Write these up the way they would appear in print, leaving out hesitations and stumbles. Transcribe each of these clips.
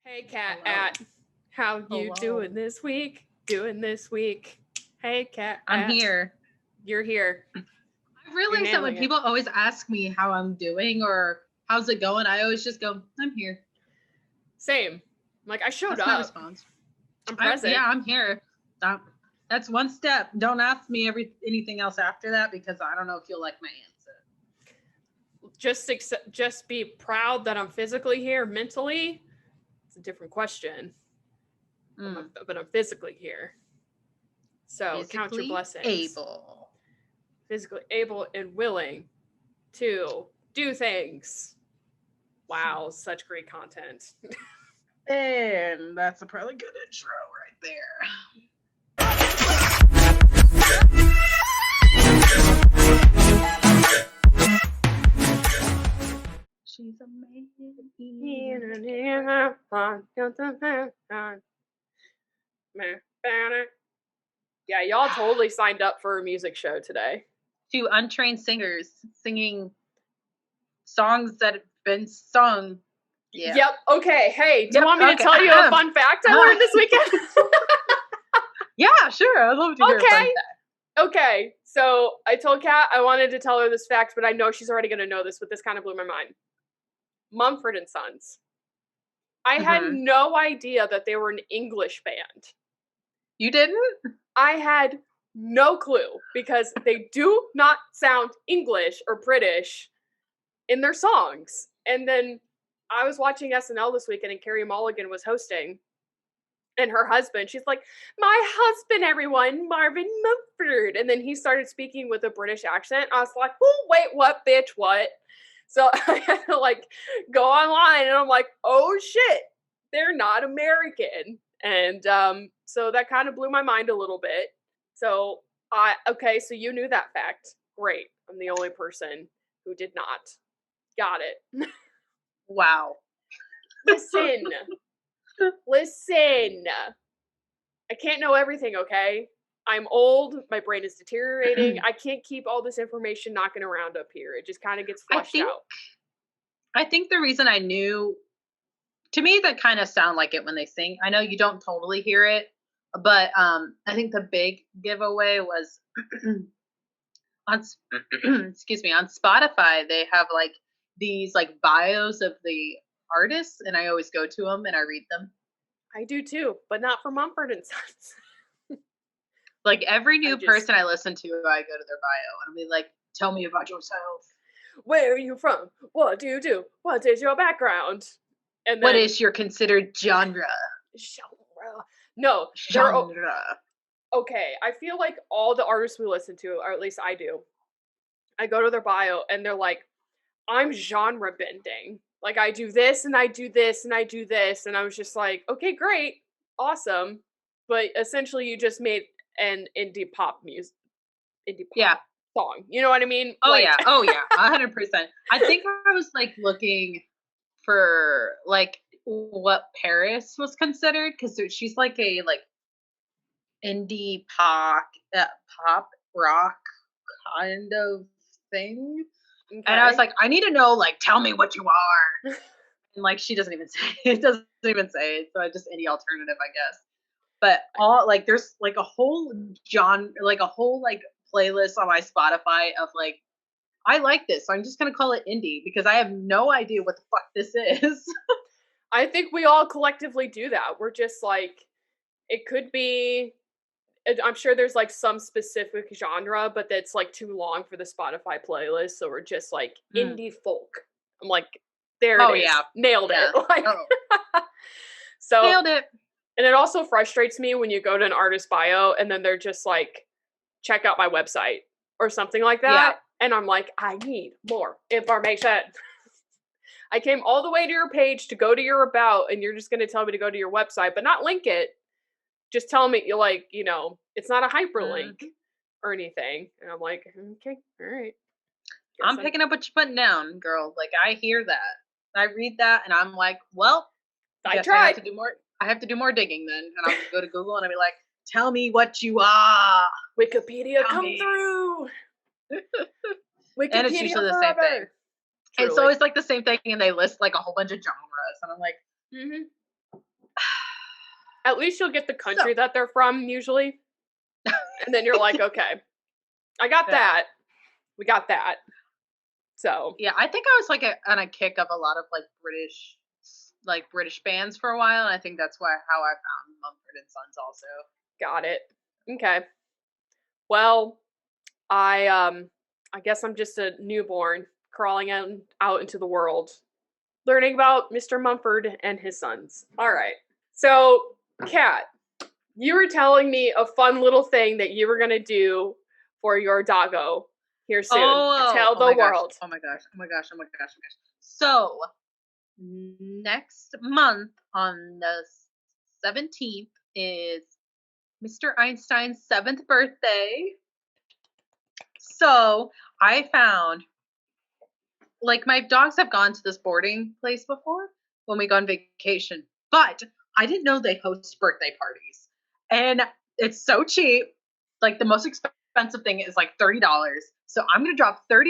Hey, Kat, Hello. how you Hello. doing this week? Hey, Kat, I'm here. You're here. I realize that when people always ask me how I'm doing or how's it going, I always just go, I'm here. Same. Like, I showed That's up. my response. I'm present. I'm here. That's one step. Don't ask me anything else after that because I don't know if you'll like my answer. Just be proud that I'm physically here. Mentally, it's a different question. But I'm physically here. So count your blessings. Physically able and willing to do things. Wow, such great content. And that's a probably good intro right there. She's Yeah, y'all totally signed up for a music show today. 2 untrained singers singing songs that have been sung. Yeah. Yep. Okay. Hey, do you want me to tell you a fun fact I learned this weekend? Yeah, sure. I'd love to hear a fun fact. Okay. So I told Kat I wanted to tell her this fact, but I know she's already going to know this, but this kind of blew my mind. Mumford Sons. I had no idea that they were an English band. You didn't? I had no clue because they do not sound English or British in their songs. And then I was watching SNL this weekend and Carey Mulligan was hosting. And her husband, she's like, my husband, everyone, Marvin Mumford. And then he started speaking with a British accent. I was like, oh, wait, what, bitch, what? So I had to go online and I'm like, oh shit, they're not American. And so that kind of blew my mind a little bit. So so you knew that fact. Great. I'm the only person who did not. Got it. Wow. Listen. I can't know everything, okay? I'm old. My brain is deteriorating. I can't keep all this information knocking around up here. It just kind of gets flushed out. I think the reason I knew, to me, that kind of sound like it when they sing. I know you don't totally hear it, but I think the big giveaway was on Spotify. They have these bios of the artists, and I always go to them and I read them. I do too, but not for Mumford and Sons. Every new person I listen to, I go to their bio and I'll be like, tell me about yourself. Where are you from? What do you do? What is your background? And then, what is your considered genre? No. Genre. Okay, I feel like all the artists we listen to, or at least I do, I go to their bio and they're like, I'm genre bending. I do this and I do this and I do this. And I was just like, okay, great. Awesome. But essentially you just made an indie pop song. You know what I mean? Oh, yeah. 100%. I think I was looking for what Paris was considered, because she's a indie pop rock kind of thing. Okay. And I was like, I need to know, tell me what you are. And she doesn't even say it. Doesn't even say it. So I just indie alternative, I guess. But all there's a whole genre, a whole playlist on my Spotify of I like this, so I'm just gonna call it indie because I have no idea what the fuck this is. I think we all collectively do that. We're just it could be, I'm sure there's some specific genre, but that's too long for the Spotify playlist. So we're just indie folk. I'm there it is. Yeah. Nailed it. So nailed it. And it also frustrates me when you go to an artist bio and then they're just check out my website or something like that. Yeah. And I'm like, I need more information. I came all the way to your page to go to your about, and you're just going to tell me to go to your website, but not link it. Just tell me, it's not a hyperlink or anything. And I'm like, okay, all right. I'm picking up what you're putting down, girl. I hear that. I read that, and I'm like, well, I tried. I have to do more digging then. And I'll go to Google, and I'll be like, tell me what you are. Wikipedia, come through. Wikipedia and it's usually the same thing. Truly. It's always the same thing, and they list a whole bunch of genres, and I'm like, At least you'll get the country that they're from usually. And then you're like, okay, I got that. We got that. So yeah, I think I was like on a kick of a lot of like British bands for a while, and I think that's how I found Mumford and Sons also. got it. Okay. Well, I guess I'm just a newborn crawling out into the world, learning about Mr. Mumford and his sons. All right. So, Kat, you were telling me a fun little thing that you were gonna do for your doggo here soon. Tell the world. Oh my gosh. So next month on the 17th is Mr. Einstein's 7th birthday. So I found, like, my dogs have gone to this boarding place before when we go on vacation, but I didn't know they host birthday parties. And it's so cheap. Like, the most expensive thing is like $30. So I'm going to drop $30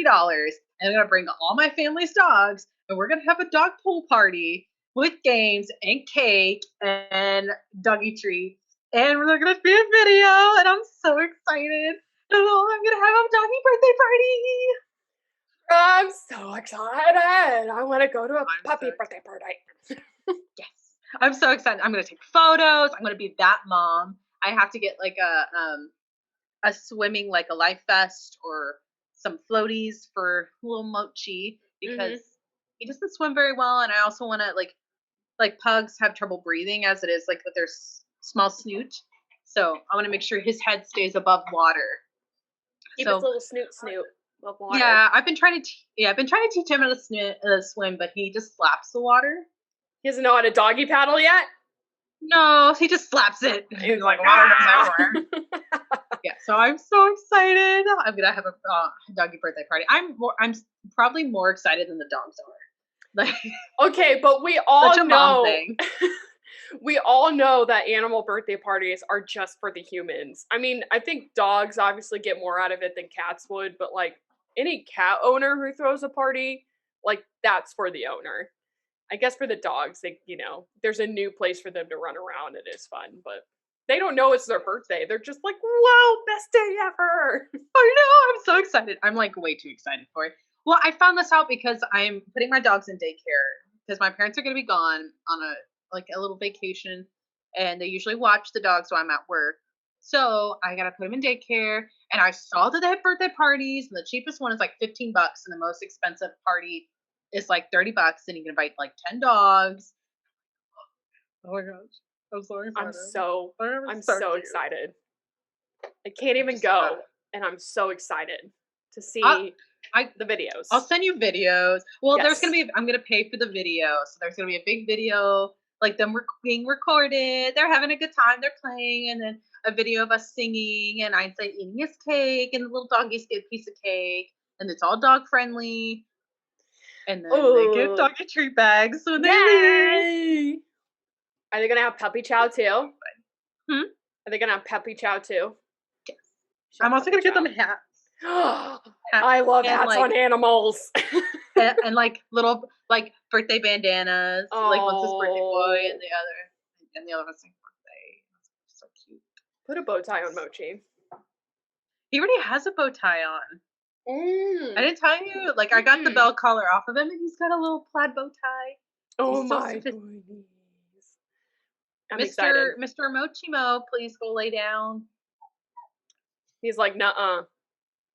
and I'm going to bring all my family's dogs and we're going to have a dog pool party with games and cake and doggy treats. And we're going to be a video and I'm so excited. Oh, I'm going to have a doggy birthday party. I'm so excited. I want to go to a puppy birthday party. Yes. I'm so excited. I'm going to take photos. I'm going to be that mom. I have to get like a swimming, like a life vest or some floaties for little Mochi because he doesn't swim very well. And I also want to like pugs have trouble breathing as it is, like with their small snoot. So I want to make sure his head stays above water. Keep his little snoot above water. Yeah, I've been trying to teach him how to swim, but he just slaps the water. He doesn't know how to doggy paddle yet? No, he just slaps it. He's like, water goes everywhere. Yeah, so I'm so excited. I'm gonna have a doggy birthday party. I'm probably more excited than the dogs are. Like, okay, but we all such a know mom thing. we all know that animal birthday parties are just for the humans. I mean, I think dogs obviously get more out of it than cats would, but like any cat owner who throws a party, like that's for the owner. I guess for the dogs, they, there's a new place for them to run around. It is fun, but they don't know it's their birthday. They're just like, whoa, best day ever. I know, I'm so excited. I'm like way too excited for it. Well, I found this out because I'm putting my dogs in daycare because my parents are going to be gone on a little vacation and they usually watch the dogs while I'm at work. So I got to put them in daycare and I saw that they had birthday parties and the cheapest one is like $15 and the most expensive party is like $30 and you can invite like 10 dogs. Oh my gosh. I'm so excited. I'm so excited. I can't even go and I'm so excited to see the videos. I'll send you videos. Well, yes. I'm going to pay for the video. So there's going to be a big video, like them being recorded. They're having a good time. They're playing. And then a video of us singing and Einstein eating his cake and the little doggies get a piece of cake. And it's all dog friendly. And then they get doggy treat bags when they leave. Are they going to have puppy chow too? Hmm? Are they going to have puppy chow too? Yes. I'm also going to get them hats. I love hats on animals. and like little like birthday bandanas. Like one's his birthday boy and the other one's his birthday. So cute. Put a bow tie on Mochi. He already has a bow tie on. I didn't tell you. Like I got the bell collar off of him and he's got a little plaid bow tie. Oh my goodness. I'm excited. Mr. Mochimo, please go lay down. He's like, nuh-uh.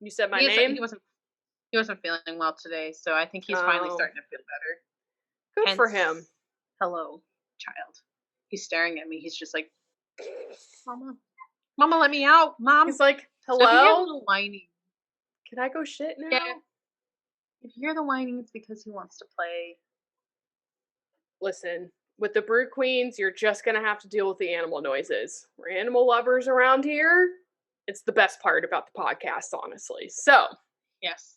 You said my name? He wasn't feeling well today, so I think he's finally starting to feel better. Good for him. Hello, child. He's staring at me. He's just like, Mama, let me out, Mom. He's like, hello? So if you hear a little whining. Can I go shit now? Yeah. If you hear the whining, it's because he wants to play. Listen, with the Brew Queens, you're just going to have to deal with the animal noises. We're animal lovers around here. It's the best part about the podcast, honestly. So. Yes.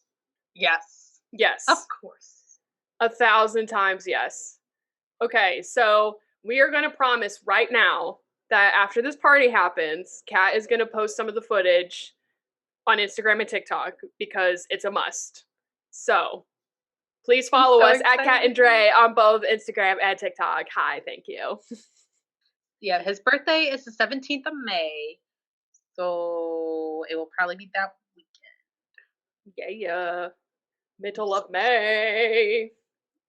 Of course. 1,000 times yes. Okay, so we are going to promise right now that after this party happens, Kat is going to post some of the footage on Instagram and TikTok because it's a must. So please follow us at Kat&Dre on both Instagram and TikTok. Hi, thank you. Yeah, his birthday is the 17th of May. So it will probably be that weekend. Yeah. Middle of May.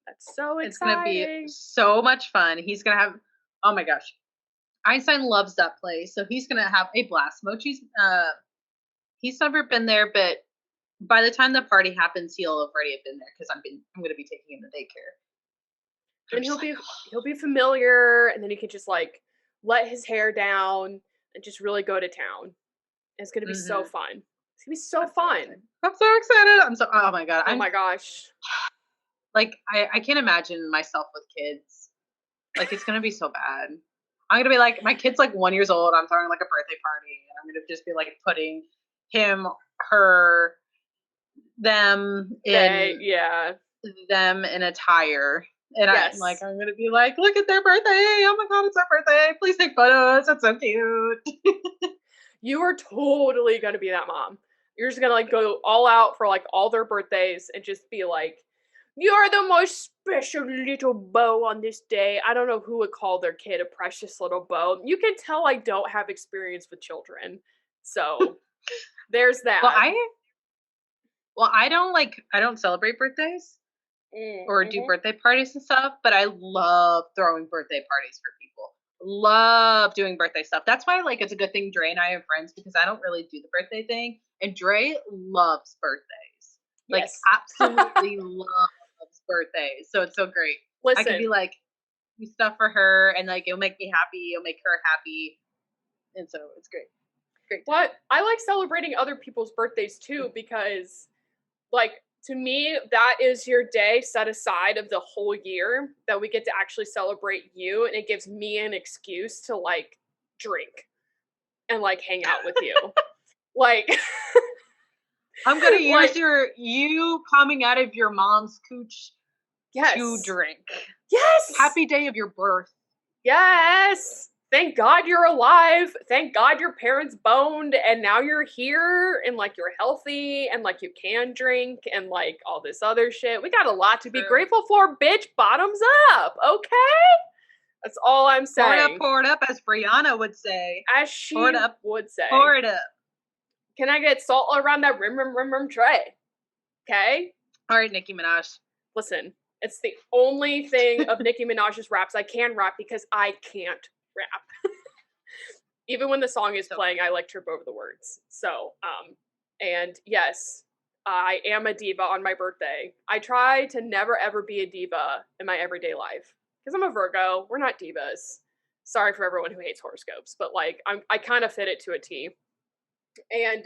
That's so It's gonna be exciting. so much fun. He's gonna have, oh my gosh. Einstein loves that place, so he's gonna have a blast. Mochi's he's never been there, but by the time the party happens, he'll have already been there because I'm gonna be taking him to daycare. Then he'll be familiar, and then he can just like let his hair down and just really go to town. It's gonna be so Mm-hmm. fun. It's gonna be so fun. I'm so excited. Oh my god. Oh my gosh. Like I can't imagine myself with kids. Like it's gonna be so bad. I'm gonna be like, my kid's like 1 year old. I'm throwing like a birthday party, and I'm gonna just be like putting him, her, them in Yeah. them in attire. And Yes. I'm gonna be like, look at their birthday! Oh my god, it's their birthday! Please take photos. It's so cute. You are totally gonna be that mom. You're just gonna like go all out for like all their birthdays and just be like, "You're the most special little bow on this day." I don't know who would call their kid a precious little bow. You can tell I don't have experience with children, so there's that. I don't celebrate birthdays or do birthday parties and stuff, but I love throwing birthday parties for people. Love doing birthday stuff. That's why like it's a good thing Dre and I are friends, because I don't really do the birthday thing, and Dre loves birthdays. Like Yes. absolutely loves birthdays. So it's so great. Listen, I can be like, do stuff for her, and like it'll make me happy, it'll make her happy. And so it's great. Great. what I like celebrating other people's birthdays too, because like to me that is your day set aside of the whole year that we get to actually celebrate you, and it gives me an excuse to like drink and like hang out with you. Like I'm gonna use like, you coming out of your mom's cooch yes. to drink. Yes. Happy day of your birth. Yes. Thank God you're alive. Thank God your parents boned and now you're here and like you're healthy and like you can drink and like all this other shit. We got a lot to be grateful for, bitch. Bottoms up. Okay? That's all I'm saying. Pour it up, as Brianna would say. As she would say. Pour it up. Can I get salt around that rim tray? Okay? All right, Nicki Minaj. Listen, it's the only thing of Nicki Minaj's raps I can rap because I can't rap. Even when the song is playing, I like trip over the words. So, and yes, I am a diva on my birthday. I try to never ever be a diva in my everyday life because I'm a Virgo. We're not divas. Sorry for everyone who hates horoscopes, but like I kind of fit it to a T. And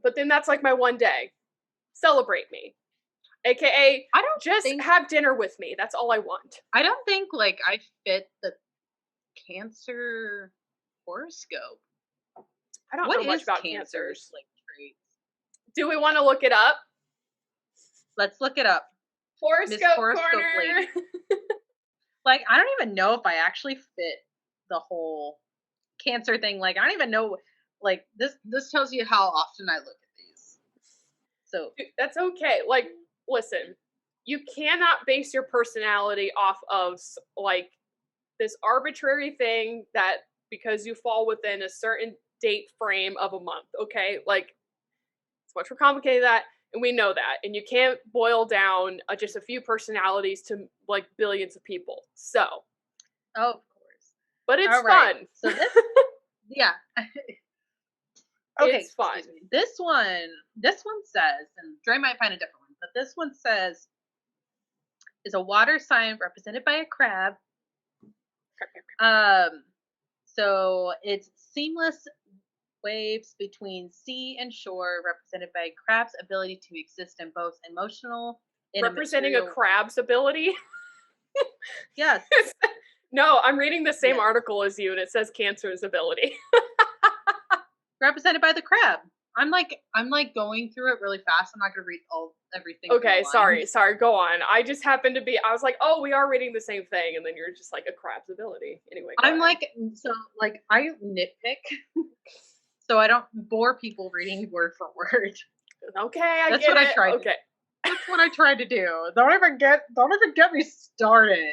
but then that's like my one day. Celebrate me. AKA, I don't just have dinner with me. That's all I want. I don't think like I fit the Cancer horoscope. I don't know much about cancers. Like traits. Do we want to look it up? Let's look it up. Horoscope corner. Lady. Like I don't even know if I actually fit the whole Cancer thing. Like I don't even know. Like this tells you how often I look at these. So that's okay. Like, listen, you cannot base your personality off of like this arbitrary thing that because you fall within a certain date frame of a month. Okay, like it's much more complicated than that, and we know that. And you can't boil down just a few personalities to like billions of people. So, of course, but it's fun. So this, yeah. Okay, it's fun. This one says, and Dre might find a different one, but this one says is a water sign represented by a crab. So it's seamless waves between sea and shore, represented by a crab's ability to exist in both emotional and representing a crab's ability. Yes. No, I'm reading the same article as you, and it says Cancer's ability. Represented by the crab. I'm like going through it really fast. I'm not gonna read everything. Okay, sorry, go on. I just happened to be. I was like, oh, we are reading the same thing, and then you're just like a crab's ability. Anyway, I'm like, so like I nitpick, so I don't bore people reading word for word. Okay, That's what I tried. Okay, that's what I tried to do. Don't even get me started.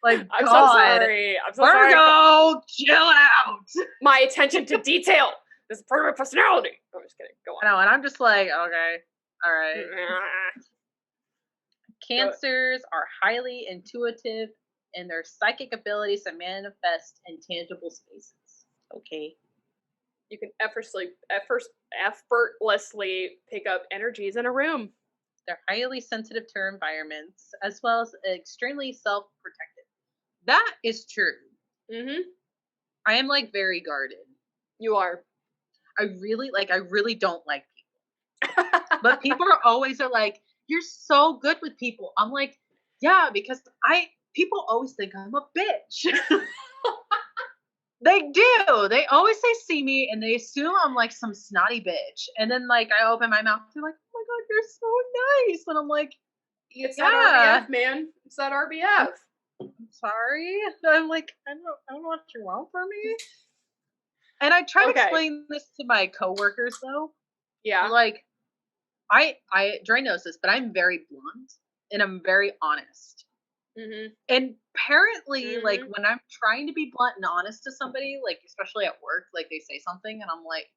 Like, I'm God. so sorry. I'm so Virgos. Oh, chill out. My attention to detail. This is part of my personality. I'm just kidding. Go on. I know, and I'm just like, okay, all right. Cancers are highly intuitive and their psychic abilities to manifest in tangible spaces. Okay. You can effortlessly pick up energies in a room. They're highly sensitive to environments as well as extremely self-protective. That is true. Mm-hmm. I am like very guarded. You are. I really don't like people. But people are always like, you're so good with people. I'm like, yeah, because people always think I'm a bitch. They do. They always see me and they assume I'm like some snotty bitch. And then like I open my mouth, they're like, oh my god, you're so nice. And I'm like, it's that RBF, man. It's that RBF. I'm sorry. I'm like, I don't know what you want from me. And I try to explain this to my coworkers though. Yeah. Like, Dre knows this, but I'm very blunt and I'm very honest. Mm-hmm. And apparently, like when I'm trying to be blunt and honest to somebody, like especially at work, like they say something and I'm like,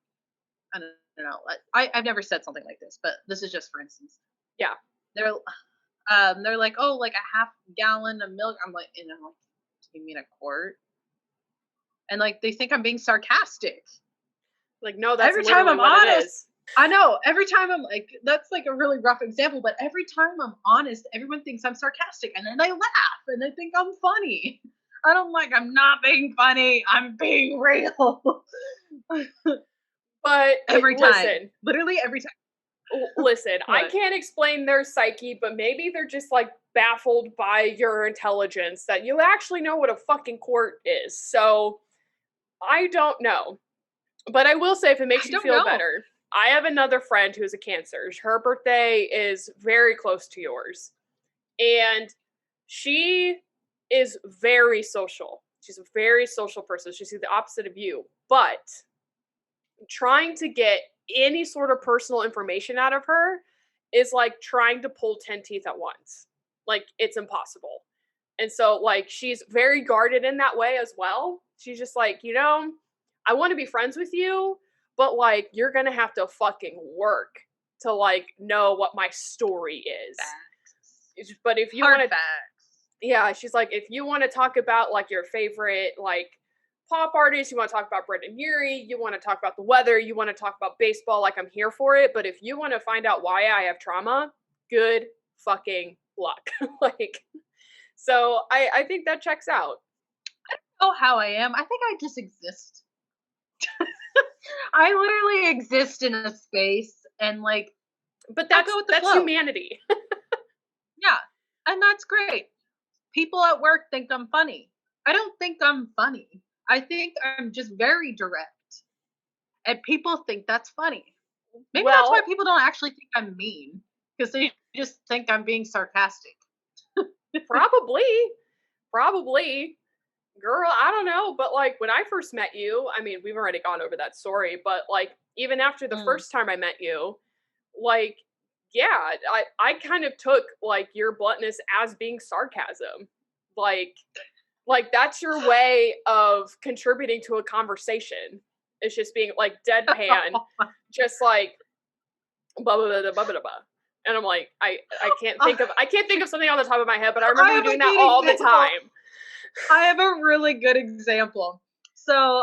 I don't know. I've never said something like this, but this is just for instance. Yeah. They're like, oh, like a half gallon of milk. I'm like, do you mean a quart? And like they think I'm being sarcastic. Like, no, that's every time I'm honest. It is. I know. Every time I'm like, that's like a really rough example, but every time I'm honest, everyone thinks I'm sarcastic and then they laugh and they think I'm funny. And I'm like, I'm not being funny. I'm being real. But every time. Listen, literally every time. Listen, I can't explain their psyche, but maybe they're just like baffled by your intelligence that you actually know what a fucking quart is. So I don't know. But I will say, if it makes you feel better, I have another friend who's a Cancer. Her birthday is very close to yours. And she is very social. She's a very social person. She's the opposite of you. But trying to get any sort of personal information out of her is like trying to pull 10 teeth at once. Like, it's impossible. And so, like, she's very guarded in that way as well. She's just like, I want to be friends with you, but like, you're going to have to fucking work to like know what my story is. Facts. But if you want to, yeah, she's like, if you want to talk about like your favorite like pop artists, you want to talk about Brendan Urie, you want to talk about the weather, you want to talk about baseball, like I'm here for it. But if you want to find out why I have trauma, good fucking luck. Like, so I think that checks out. I don't know how I am. I think I just exist. I literally exist in a space and like, but that's flow. Humanity. Yeah, and that's great. People at work think I'm funny. I don't think I'm funny. I think I'm just very direct, and people think that's funny. Maybe that's why people don't actually think I'm mean, because they just think I'm being sarcastic. Probably. Girl, I don't know, but like when I first met you, I mean, we've already gone over that story, but like even after the first time I met you, like, yeah, I kind of took like your bluntness as being sarcasm. Like that's your way of contributing to a conversation. It's just being like deadpan, just like blah blah blah blah blah blah. And I'm like, I can't think of something on the top of my head, but I remember you doing that all the time. I have a really good example. So,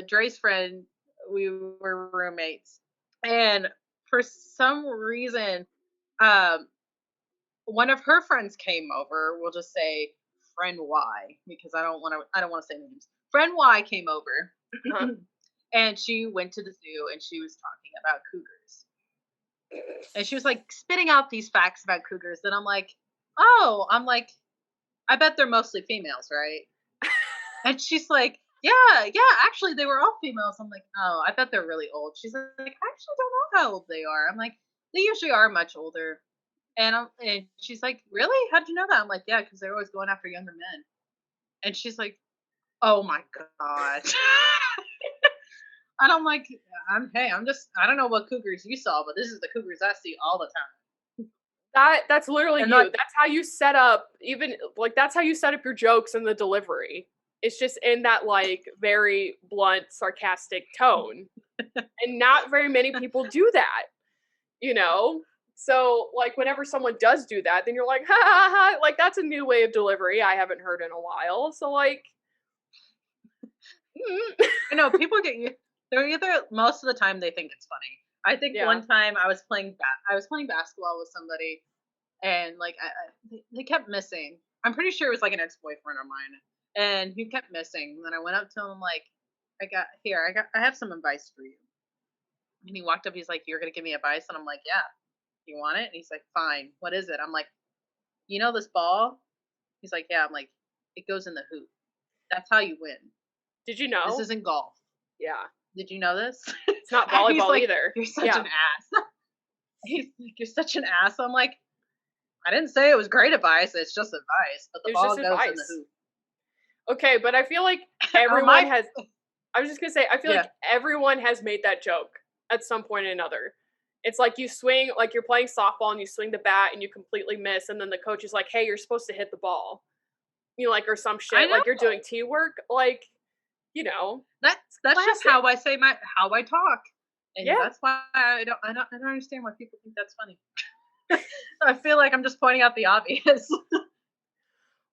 Dre's friend, we were roommates, and for some reason, one of her friends came over. We'll just say friend Y, because I don't want to say names. Friend Y came over, and she went to the zoo, and she was talking about cougars, and she was like spitting out these facts about cougars, and I'm like, I bet they're mostly females, right? And she's like, yeah, actually they were all females. I'm like, oh, I bet they're really old. She's like, I actually don't know how old they are. I'm like, they usually are much older. And she's like, really? How'd you know that? I'm like, yeah, because they're always going after younger men. And she's like, oh my God. And I'm like, I don't know what cougars you saw, but this is the cougars I see all the time. That's literally you. That's how you set up, even like that's how you set up your jokes and the delivery. It's just in that like very blunt, sarcastic tone. And not very many people do that, you know? So like whenever someone does do that, then you're like, ha ha ha, like that's a new way of delivery I haven't heard in a while. So like I know people get you. They're either most of the time they think it's funny. I think yeah. one time I was playing basketball with somebody, and like they kept missing. I'm pretty sure it was like an ex-boyfriend of mine, and he kept missing. And then I went up to him like, I have some advice for you. And he walked up. He's like, "You're gonna give me advice?" And I'm like, "Yeah. You want it?" And he's like, "Fine. What is it?" I'm like, "You know this ball?" He's like, "Yeah." I'm like, "It goes in the hoop. That's how you win. Did you This know? isn't golf. Yeah. Did you know this?" It's not And he's volleyball like, either. "You're such Yeah. an ass." He's like, "You're such an ass." I'm like, "I didn't say it was great advice. It's just advice, but the It was ball just goes in the advice. hoop." Okay, but I feel like Oh everyone my, has I was just gonna say, I feel yeah. like everyone has made that joke at some point or another. It's like you swing, like you're playing softball and you swing the bat and you completely miss, and then the coach is like, "Hey, you're supposed to hit the ball." You know, like or some I shit, know. like you're doing T work, like you know, That's just classic. how I say how I talk, and Yeah. that's why I don't understand why people think that's funny. I feel like I'm just pointing out the obvious.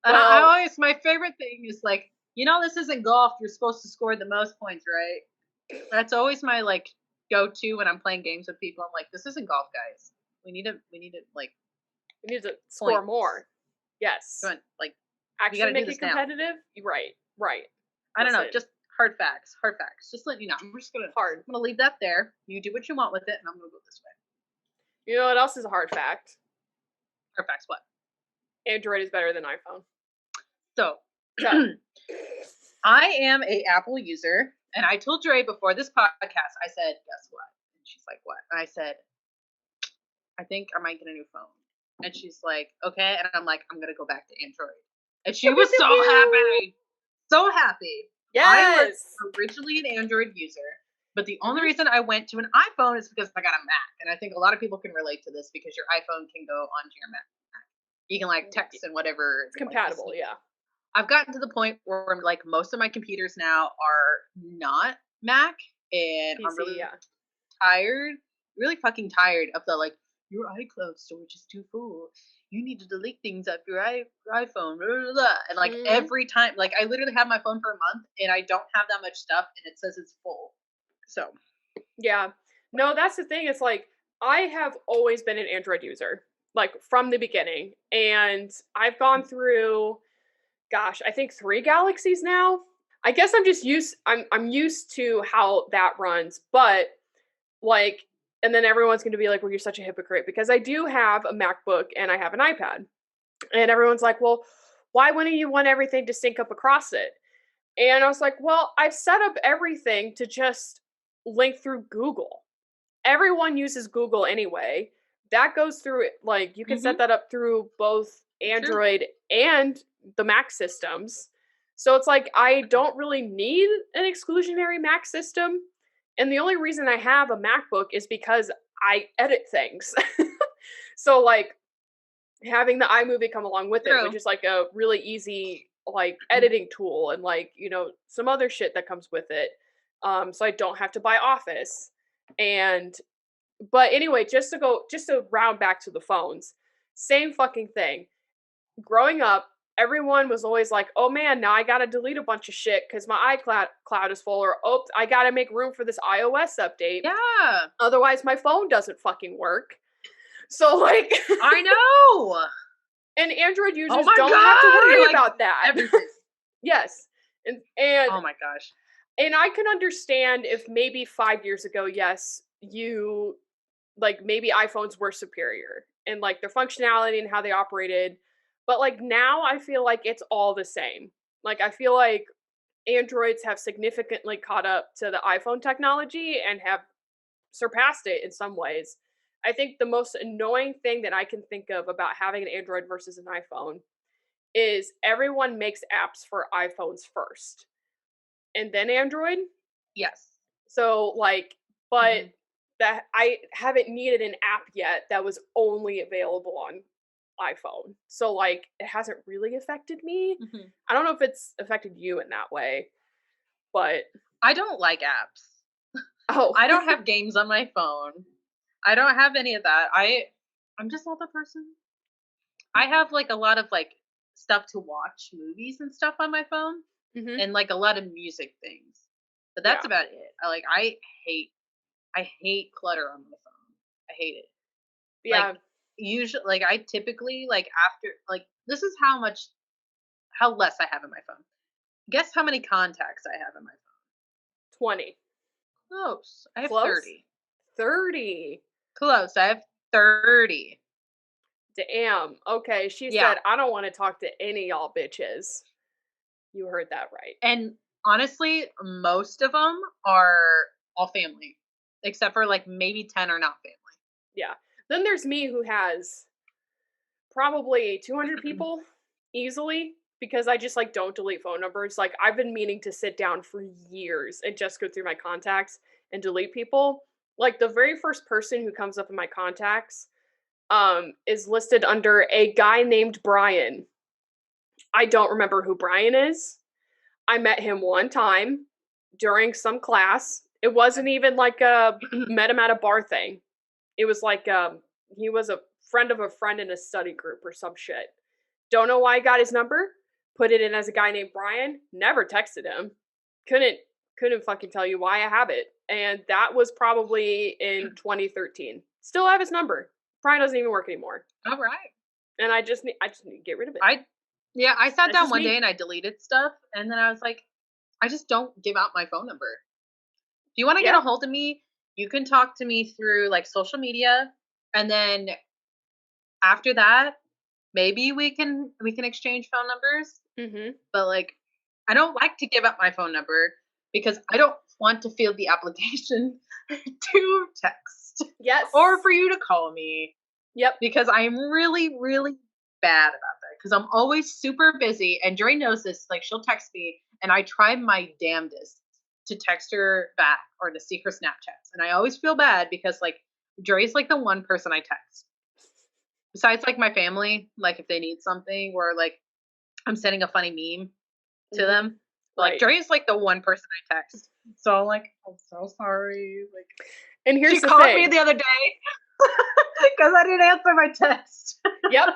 And I Well, always, my favorite thing is like, this isn't golf. You're supposed to score the most points, right? That's always my like go-to when I'm playing games with people. I'm like, this isn't golf, guys. We need to like we need to score points. more. Yes. Come on, like we got Actually to do make this it now. competitive. Right. Right. I don't know, Listen. just hard facts, hard facts. Just letting you know. Hard. I'm gonna leave that there. You do what you want with it, and I'm gonna go this way. You know what else is a hard fact? Hard facts, what? Android is better than iPhone. So So I am a Apple user, and I told Dre before this podcast, I said, guess what? And she's like, what? And I said, I think I might get a new phone. And she's like, okay. And I'm like, I'm gonna go back to Android. And she was so happy. So happy. I was yes. originally an Android user, but the only Mhm. reason I went to an iPhone is because I got a Mac. And I think a lot of people can relate to this because your iPhone can go onto your Mac. You can like text and whatever. It's compatible, yeah. I've gotten to the point where like most of my computers now are not Mac, and I'm PC, really yeah. tired, really fucking tired of the like your iCloud storage is too full. You need to delete things off your iPhone, blah, blah, blah. And like Mhm. every time, like I literally have my phone for a month and I don't have that much stuff, and it says it's full. So Yeah. No, that's the thing. It's like I have always been an Android user, like from the beginning. And I've gone through, gosh, I think 3 galaxies now. I guess I'm used to how that runs, but like and then everyone's going to be like, "Well, you're such a hypocrite," because I do have a MacBook and I have an iPad. And everyone's like, "Well, why wouldn't you want everything to sync up across it?" And I was like, "Well, I've set up everything to just link through Google. Everyone uses Google anyway. That goes through like you can set that up through both true. Android and the Mac systems. So it's like I don't really need an exclusionary Mac system. And the only reason I have a MacBook is because I edit things. So like having the iMovie come along with it, which True. is like a really easy like editing tool and like, some other shit that comes with it. So I don't have to buy Office. And but anyway, just to round back to the phones, same fucking thing. Growing up, everyone was always like, "Oh man, now I gotta delete a bunch of shit because my iCloud cloud is full," or "Oh, I gotta make room for this iOS update. Yeah. Otherwise, my phone doesn't fucking work." So like, I know. and Android Oh users my don't have to god. worry Like about that. everything. Yes, and Oh my gosh. and I can understand if maybe 5 years ago, yes, you like maybe iPhones were superior and like their functionality and how they operated. But like now I feel like it's all the same. Like I feel like Androids have significantly caught up to the iPhone technology and have surpassed it in some ways. I think the most annoying thing that I can think of about having an Android versus an iPhone is everyone makes apps for iPhones first and then Android. Yes. So like, but Mhm. that I haven't needed an app yet that was only available on iPhone. So like it hasn't really affected me. Mhm. I don't know if it's affected you in that way, but I don't like apps. oh, I don't have games on my phone. I don't have any of that. I'm just not the person. I have like a lot of like stuff to watch, movies and stuff on my phone, hmm, and like a lot of music things. But that's yeah, about it. Hate I hate clutter on my phone. I hate it. Like yeah, usually like I typically like after like this is how less I have in my phone. Guess how many contacts I have in my phone? 20. Close. I have Close? 30. 30. Close. I have 30. Damn. Okay, she Yeah. said, I don't want to talk to any y'all bitches. You heard that right. And honestly, most of them are all family, except for like maybe 10 are not Yeah. Then there's me who has probably 200 family. people easily because I just like don't delete phone numbers. Like I've been meaning to sit down for years and just go through my contacts and delete people. Like the very first person who comes up in my contacts is listed under a guy named Brian. I don't remember who Brian is. I met him one time during some class. It wasn't even like a met him at a bar thing. It was like he was a friend of a friend in a study group or some shit. Don't know why I got his number. Put it in as a guy named Brian. Never texted him. Couldn't couldn't fucking tell you why I have it. And that was probably in 2013. Still have his number. Probably doesn't even work anymore. All right. And I just need to get rid of it. I Yeah, I sat That's down just one day me. and I deleted stuff and then I was like, I just don't give out my phone number. If you want to get Yeah. a hold of me, you can talk to me through like social media and then after that, maybe we can exchange phone numbers, Mhm. but like I don't like to give up my phone number because I don't want to feel the obligation to text or Yes. for you to call me Yep. because I'm really, really bad about that because I'm always super busy. And Dre knows this. Like, she'll text me, and I try my damnedest to text her back or to see her Snapchats. And I always feel bad because, like, Dre's like the one person I text. Besides, like, my family, like, if they need something or, like, I'm sending a funny meme to Mhm. them. Like, Right. Dre is like the one person I text. So I'm like, I'm so sorry. Like, And she here's the called me thing. the other day because I didn't answer my text. Yep.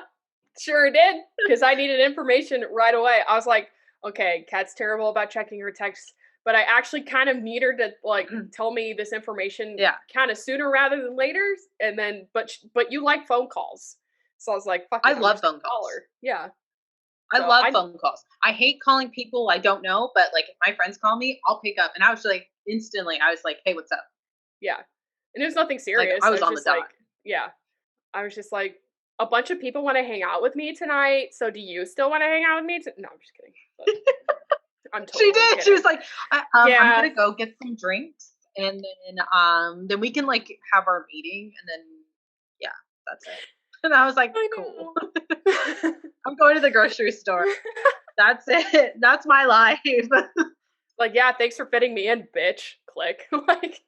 Sure did, because I needed information right away. I was like, okay, Kat's terrible about checking her texts, but I actually kind of need her to like tell me this information Yeah. kind of sooner rather than later. And then, but you like phone calls, so I was like, fuck I it, I'm love just phone gonna call calls. her. Yeah. I So love I phone calls. I hate calling people I don't know, but like if my friends call me, I'll pick up. And I was like, instantly, I was like, hey, what's up? yeah, and it was nothing Like serious. I I was was on the just dot. like, yeah, I was just like, a bunch of people want to hang out with me tonight. So do you still want to hang out with me? No, I'm just kidding. But I'm She totally did. She kidding. was like, I'm Yeah. gonna go get some drinks, and then we can like have our meeting, and then yeah, that's it. And I was like, I cool. know. I'm going to the grocery store. That's it. That's my life. Like, yeah, thanks for fitting me in, bitch. Click. Like,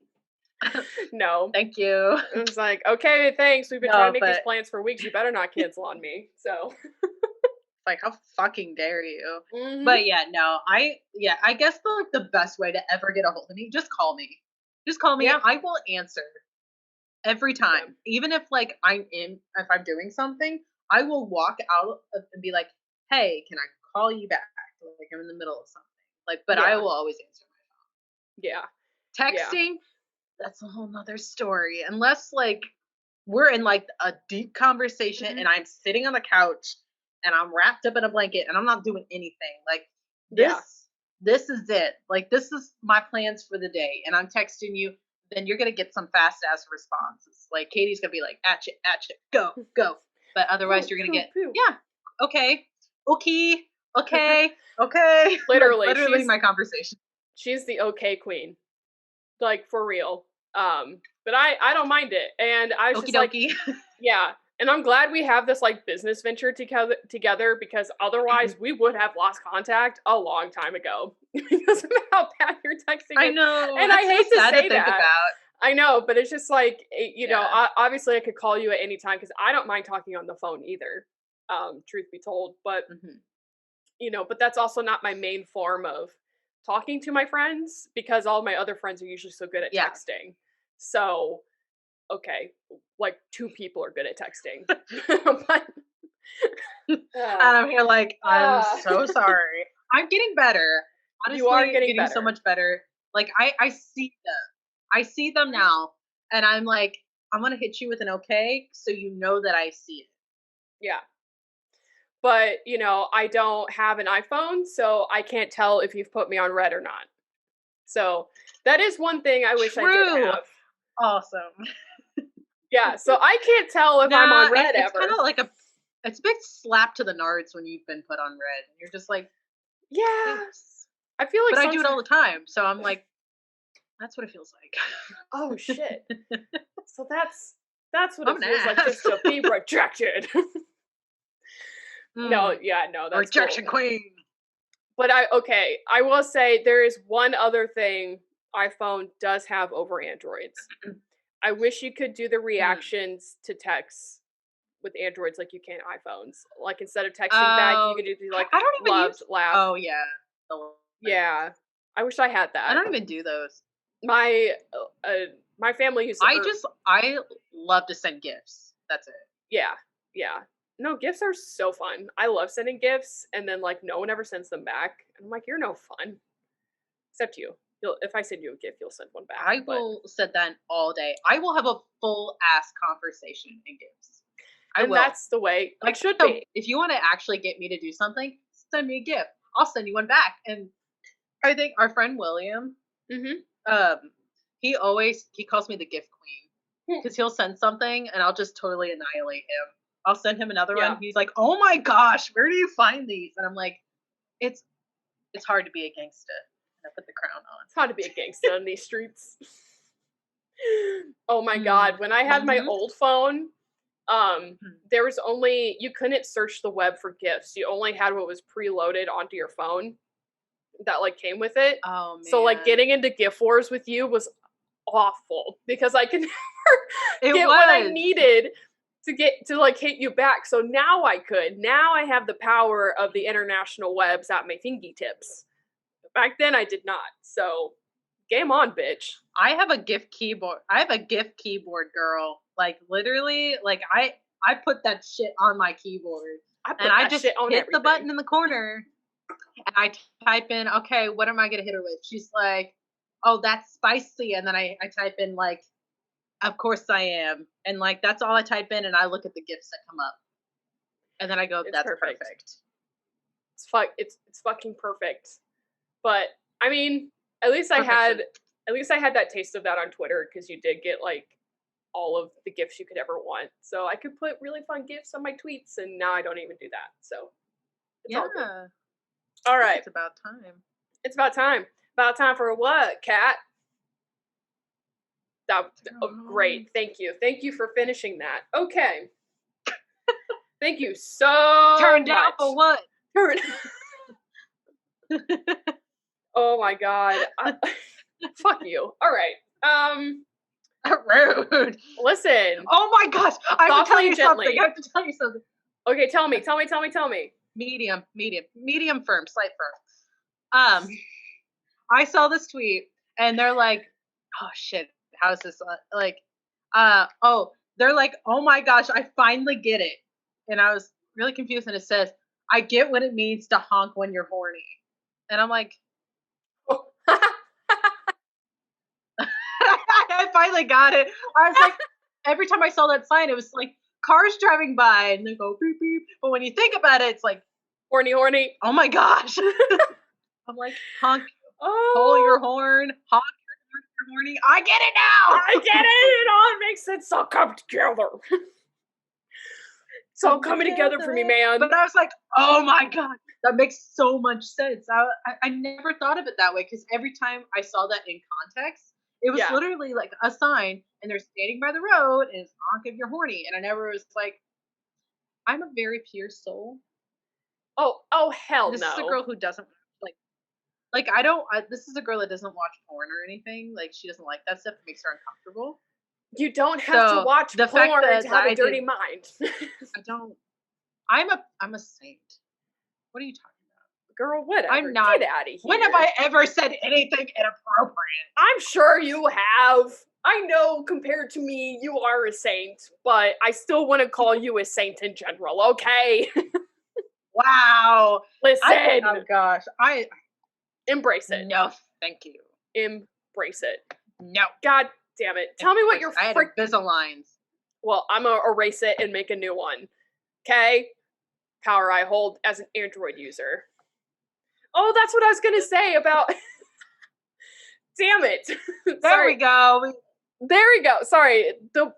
no. Thank you. It was like, okay, thanks. We've been trying to No, make these but plans for weeks. You better not cancel on me. So, like, how fucking dare you? hmm, But I guess the best way to ever get a hold of me, just call me. Just call me. yeah, I will answer every yeah, time. Even if like if I'm doing something, I will walk out and be like, "Hey, can I call you back?" Like I'm in the middle of something. Like, but I yeah, will always answer. yeah, yeah. Texting, that's a whole nother story. Unless like we're in like a deep conversation Hmm, and I'm sitting on the couch and I'm wrapped up in a blanket and I'm not doing anything. Like yeah. this is it. Like this is my plans for the day and I'm texting you, then you're gonna get some fast ass responses. Like Katie's gonna be like, at you, go, go. But otherwise Pew, you're gonna pew, get, pew. yeah, okay, okay, okay, okay. Like Literally, literally she's my conversation. she's the okay queen. Like for real. But I don't mind it. And I was Okie just like, dokie. yeah, and I'm glad we have this like business venture together because otherwise we would have lost contact a long time ago because of how bad your texting I is. know. And I That's so hate to sad to say think that. about. I know, but it's just like Yeah. obviously I could call you at any time because I don't mind talking on the phone either. truth be told. But, Mhm. but that's also not my main form of talking to my friends because all my other friends are usually so good at Yeah. texting. So, okay, like 2 people are good at texting. But, And I'm here like, I'm uh, so sorry. I'm getting better. you are Honestly, getting getting so better. much better. Like I see them. I see them now and I'm like, I'm gonna hit you with an okay so you know that I see it. Yeah. But, I don't have an iPhone, so I can't tell if you've put me on red or not. So, that is one thing I wish I did True. have. Awesome. Yeah, so I can't tell if I'm Nah, on red it's kind ever. of like it's a big slap to the nards when you've been put on red. And you're just like, Yeah. thanks. I feel like But I do it all sometimes. the time. So I'm like, that's what it feels Oh, shit. like. So that's what I'm it an feels like ass. just to be rejected. No, Mm, yeah, no, that's cool. rejection queen. But I will say there is one other thing iPhone does have over Androids. I wish you could do the Hmm. reactions to text with Androids like you can iPhones. Like instead of texting back, you Oh, could do like I don't even loved, use. laugh. Oh yeah, the Yeah. emojis. I wish I had I that. don't even do those. My my family used to I love to send gifts. That's it. yeah. Yeah. No, gifts are so fun. I love sending gifts and then like no one ever sends them back. I'm like, you're no fun. Except you. If I send you a gift, you'll send one back. I But will sit then all day. I will have a full ass conversation in gifts. I and will. that's the way it Like, should so be. if you want to actually get me to do something, send me a gift. I'll send you one back. And I think our friend William, Mhm. um, he calls me the gift queen because he'll send something and I'll just totally annihilate him. I'll send him another Yeah. one. He's like, "Oh my gosh, where do you find these?" And I'm like, "It's it's hard to be a gangsta." And I put the crown It's hard to be a gangster in these streets. Oh my on. god, when I had my Mm-hmm. old phone, there was only you couldn't search the web for gifts. You only had what was preloaded onto your phone that like came with it. Oh So like man, getting into gift wars with you was awful because I could never it get what I was. needed to get to like hit you back. So now I could. Now I have the power of the international webs at my fingertips. Back then I did not. So game on, bitch. I have a gift keyboard. I have a gift keyboard, girl. Like literally, like I put that shit on my keyboard, I and put I that just shit on hit the everything. button in the corner, and I type in, okay, what am I gonna hit her with? She's like, oh, that's spicy, and then I type in like, of course I am, and like that's all I type in, and I look at the gifts that come up, and then I go, It's that's perfect. perfect. It's fucking perfect. But I mean, at least I Perfection. had that taste of that on Twitter because you did get like all of the gifts you could ever want. So I could put really fun gifts on my tweets, and now I don't even do that. So it's all good. Yeah, All I think right, it's about time. it's about time. About time for what, Kat? That great. Thank you. Thank you for finishing that. Okay. Thank you so Turned down much. for what? Turn. Oh my god. Fuck you. All right. Rude. Listen. Oh my gosh, I have to tell Softly you and something. gently. I have to tell you something. Okay, tell me. Medium firm, slight firm. I saw this tweet and they're like, oh shit, how is this like? They're like, oh my gosh, I finally get it. And I was really confused. And it says, I get what it means to honk when you're horny. And I'm like, I finally got it. I was like, every time I saw that sign, it was like cars driving by and they go beep beep. But when you think about it, it's like, Horny. oh my gosh. I'm like, honk, pull Oh, your horn, honk your horny. I get it now. I get it. It all makes sense. It's all come together. It's all coming together for me, man. But I was like, oh my god, that makes so much sense. I never thought of it that way because every time I saw that in context, it was Yeah. literally like a sign and they're standing by the road and it's honk if you're horny. And I never was like, I'm a very pure soul. Oh, hell This is a no. girl who doesn't like I don't. This is a girl that doesn't watch porn or anything. Like she doesn't like that stuff. It makes her uncomfortable. You don't have to So watch the fact porn that to have a I dirty did, mind. I don't. I'm a saint. What are you talking about? Girl, whatever. I'm not. Get out of here. When have I ever said anything inappropriate? I'm sure you have. I know compared to me, you are a saint, but I still want to call you a saint in general, okay? Wow. Listen. Oh gosh. Embrace it. No, thank you. Embrace it. No. God damn it. Tell me what your I had Invisaligns. Well, I'm gonna erase it and make a new one. Okay? Power I hold as an Android user. Oh, that's what I was gonna say about damn it. There we go. There we go. Sorry. The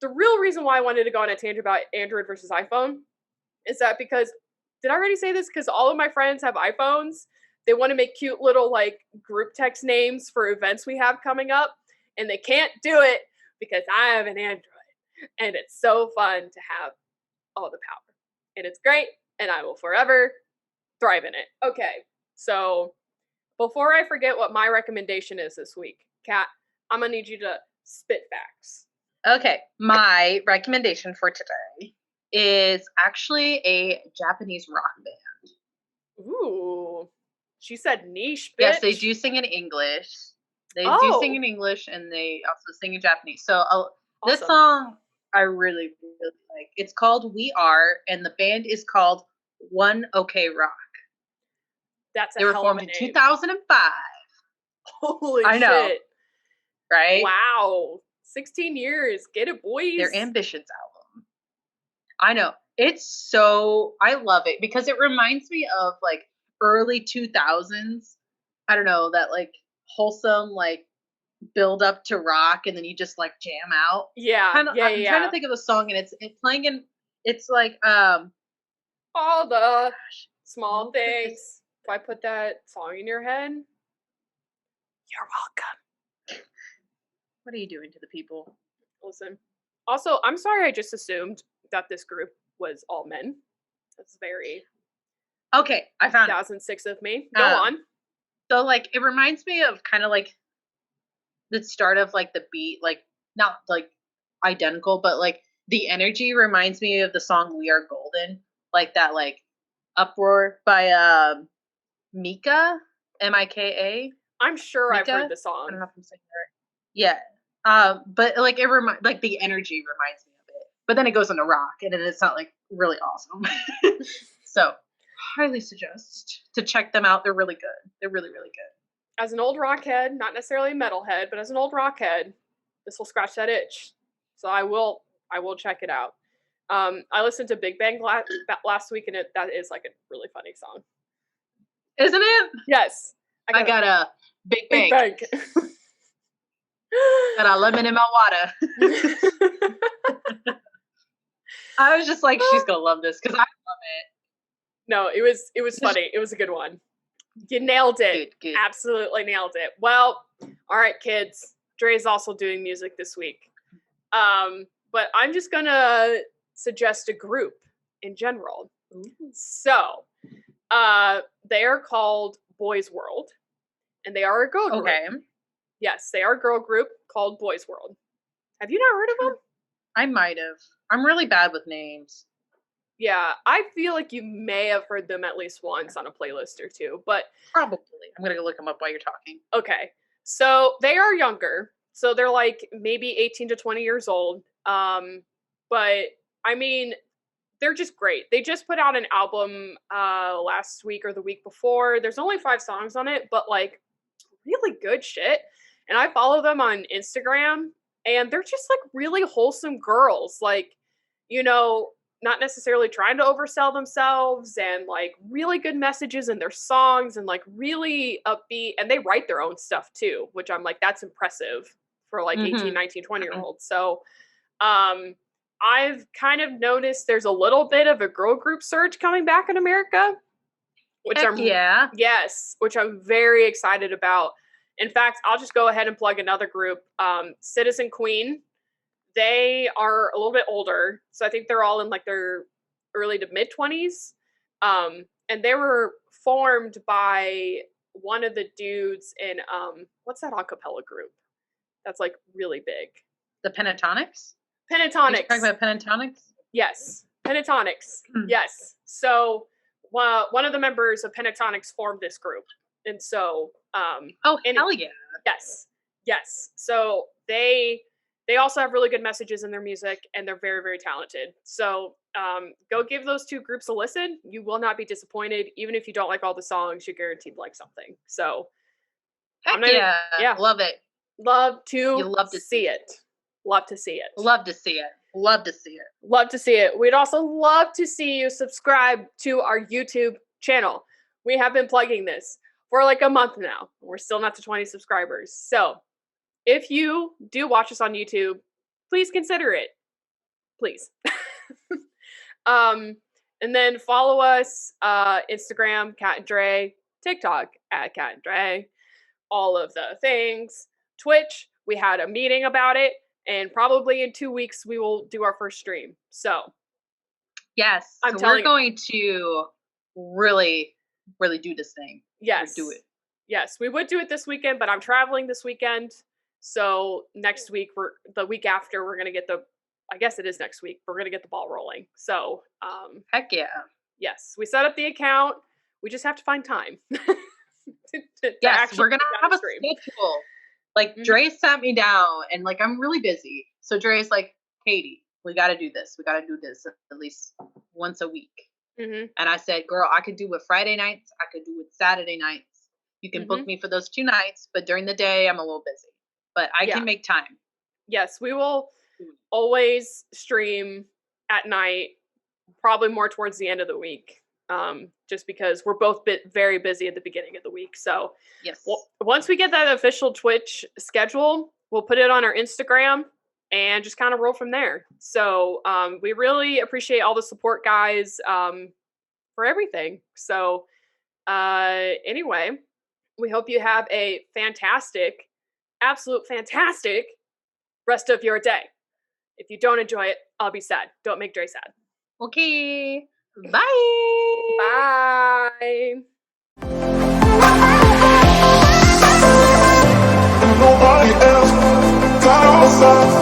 real reason why I wanted to go on a tangent about Android versus iPhone is that because did I already say this? Because all of my friends have iPhones. They want to make cute little like group text names for events we have coming up, and they can't do it because I have an Android. And it's so fun to have all the power. And it's great, and I will forever thrive in it. Okay, so before I forget what my recommendation is this week, Kat, I'm gonna need you to spit facts. Okay, my recommendation for today is actually a Japanese rock band. Ooh, she said niche, bitch. Yes, they do sing in English. They do sing in English, and they also sing in Japanese. So this song I really, really like. It's called We Are, and the band is called One OK Rock. That's they were formed in 2005. Holy I know, shit. Right? Wow. 16 years. Get it, boys. Their Ambitions album. I know. I love it because it reminds me of like early 2000s. I don't know, that like wholesome like build up to rock and then you just like jam out. Yeah. I'm trying to think of the song, and it's playing in, it's like all the small things. If I put that song in your head, you're welcome. What are you doing to the people? Listen. Also, I'm sorry I just assumed that this group was all men. That's very okay. I found 2006 of me. Go on. So like it reminds me of kind of like the start of like the beat, like not like identical, but like the energy reminds me of the song We Are Golden, like that like uproar by Mika, Mika. I'm sure Mika? I've heard the song. I don't know if I'm saying that right. Yeah. But like like the energy reminds me of it. But then it goes into rock and then it's not like really awesome. So highly suggest to check them out. They're really good. They're really, really good. As an old rock head, not necessarily a metal head, but as an old rock head, this will scratch that itch. So I will check it out. I listened to Big Bang last week, and that is like a really funny song. Isn't it? Yes. I got a Big Bang. Got a lemon in my water. I was just like, she's gonna love this because I love it. No, it was funny. It was a good one. You nailed it. Good. Absolutely nailed it. Well, all right, kids. Dre's also doing music this week. But I'm just gonna suggest a group in general. Ooh. So, they are called Boys World, and they are a girl group. Okay. Yes, they are a girl group called Boys World. Have you not heard of them? I might have. I'm really bad with names. Yeah, I feel like you may have heard them at least once on a playlist or two, but probably. I'm gonna go look them up while you're talking. Okay, so they are younger, so they're like maybe 18 to 20 years old. But I mean, they're just great. They just put out an album last week or the week before. There's only 5 songs on it, but like really good shit. And I follow them on Instagram, and they're just like really wholesome girls, like, you know, not necessarily trying to oversell themselves, and like really good messages in their songs, and like really upbeat, and they write their own stuff too, which I'm like, that's impressive for like 18, 19, 20-year-olds. So I've kind of noticed there's a little bit of a girl group surge coming back in America, which which I'm very excited about. In fact, I'll just go ahead and plug another group, Citizen Queen. They are a little bit older, so I think they're all in like their early to mid 20s. And they were formed by one of the dudes in what's that acapella group that's like really big? The Pentatonics? Pentatonics. Are you talking about Pentatonics? Yes, Pentatonics. Yes. So one of the members of Pentatonics formed this group. And so hell yeah. Yes. So they also have really good messages in their music, and they're very, very talented. So go give those two groups a listen. You will not be disappointed. Even if you don't like all the songs, you're guaranteed to like something. So yeah. Love it. Love to see it. Love to see it. Love to see it. Love to see it. Love to see it. We'd also love to see you subscribe to our YouTube channel. We have been plugging this for like a month now. We're still not to 20 subscribers. So if you do watch us on YouTube, please consider it. Please. And then follow us, Instagram, Kat&Dre, TikTok @Kat&Dre, all of the things. Twitch, we had a meeting about it, and probably in 2 weeks we will do our first stream. So yes, we're going to really do this thing. Yes. Do it. Yes, we would do it this weekend, but I'm traveling this weekend. So next week, the week after, we're going to get I guess it is next week, we're going to get the ball rolling. So, heck yeah. Yes, we set up the account. We just have to find time. Yes, we're going to have a schedule. Like, Dre sat me down, and like, I'm really busy. So Dre's like, Katie, we got to do this. We got to do this at least once a week. And I said, girl, I could do it Friday nights. I could do it Saturday nights. You can book me for those 2 nights, but during the day, I'm a little busy. But I can make time. Yes, we will always stream at night, probably more towards the end of the week, just because we're both very busy at the beginning of the week. So yes, once we get that official Twitch schedule, we'll put it on our Instagram and just kind of roll from there. So we really appreciate all the support, guys, for everything. So anyway, we hope you have a fantastic, absolute fantastic rest of your day. If you don't enjoy it, I'll be sad. Don't make Dre sad. Okay. Bye. Bye. Nobody else got on the side.